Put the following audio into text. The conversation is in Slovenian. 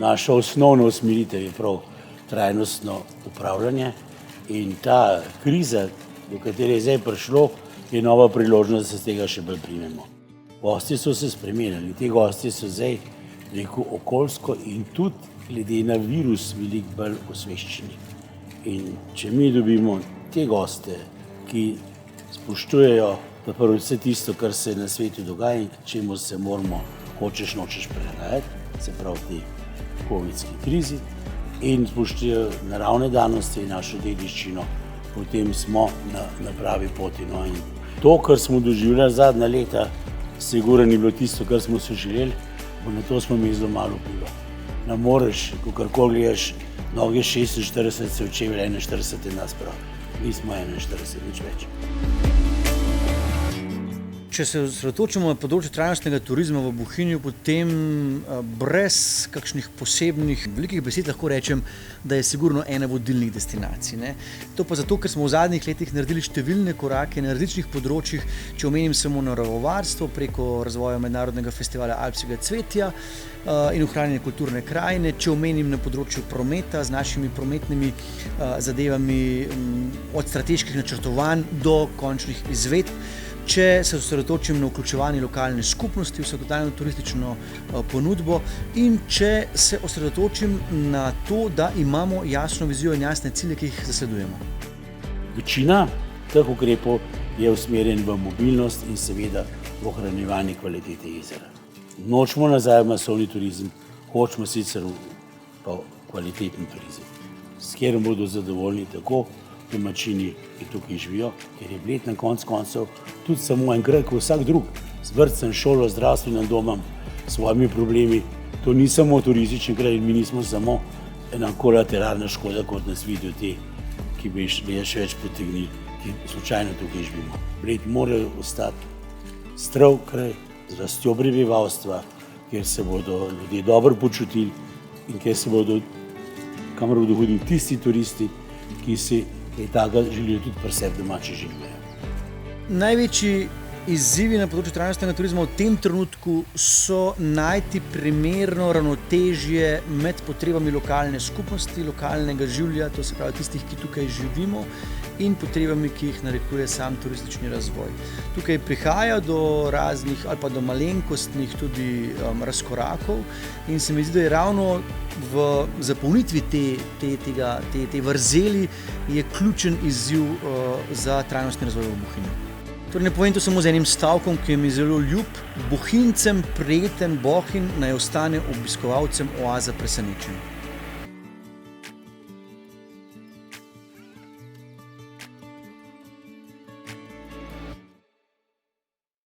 Naša osnovna usmeritev je prav trajnostno upravljanje in ta kriza, do katere je zdaj prišlo, je nova priložnost, da se tega še bolj primemo. Gosti so se spremenili, ti gosti so zdaj okoljsko in tudi glede na virus veliko bolj osveščeni. In če mi dobimo te goste, ki spoštujejo vse tisto, kar se na svetu dogaja in čemu se moramo hočeš nočeš prilagajati, se pravi te covidski krizi, in spoštujejo naravne danosti in našo dediščino, potem smo na pravi poti. No, in to, kar smo doživljali zadnja leta, sigurno ni bilo tisto, kar smo si želeli, bo na to smo imeli zelo malo vpliva. Ne moreš, kakorkoli gledaš, noge 46, se čevelj 41 je nas prav. Mi smo 41, nič več. Če se osredotočimo na področje trajnostnega turizma v Bohinju, potem brez kakšnih posebnih velikih besed lahko rečem, da je sigurno ena vodilnih destinacij, ne. To pa zato, ker smo v zadnjih letih naredili številne korake na različnih področjih, če omenim samo naravovarstvo preko razvoja mednarodnega festivala alpskega cvetja in ohranjanja kulturne krajine, če omenim na področju prometa z našimi prometnimi zadevami od strateških načrtovanj do končnih izvedb. Če se osredotočim na vključevanje lokalne skupnosti v vsakodnevno turistično ponudbo in če se osredotočim na to, da imamo jasno vizijo in jasne cilje, ki jih zasledujemo. Večina teh ukrepov je usmerjen v mobilnost in seveda v ohranjevanje kvalitete jezera. Nočemo nazaj v masovni turizem, hočemo sicer pa kvaliteten turizem, s katerim bodo zadovoljni tako domačini, ki tukaj živijo, ker je Bled na koncu koncev tudi samo en kraj, kot vsak drug, z vrtcem, šolo, zdravstvenim domom, s svojimi problemi. To ni samo turistični kraj, mi nismo samo ena kolateralna škoda, kot nas vidijo ti, ki bi še več potegnili, ki slučajno tukaj živimo. Bled mora ostati zdrav kraj z rastjo prebivalstva, kjer se bodo ljudje dobro počutili in kjer se bodo, kamor bodo hodili tisti turisti, ki si kaj takega želijo tudi pri sebi domače življenje. Največji izzivi na področju trajnostnega turizma v tem trenutku so najti primerno ravnotežje med potrebami lokalne skupnosti, lokalnega življa, to se pravi tistih, ki tukaj živimo, in potrebami, ki jih narekuje sam turistični razvoj. Tukaj prihaja do raznih ali pa do malenkostnih tudi razkorakov in se mi zdi, da je ravno v zapolnitvi te vrzeli je ključen izziv za trajnostni razvoj v Bohinju. Torej ne povem to samo z enim stavkom, ki je mi zelo ljub: Bohinjcem prijeten Bohinj naj ostane obiskovalcem oaza presenečenj.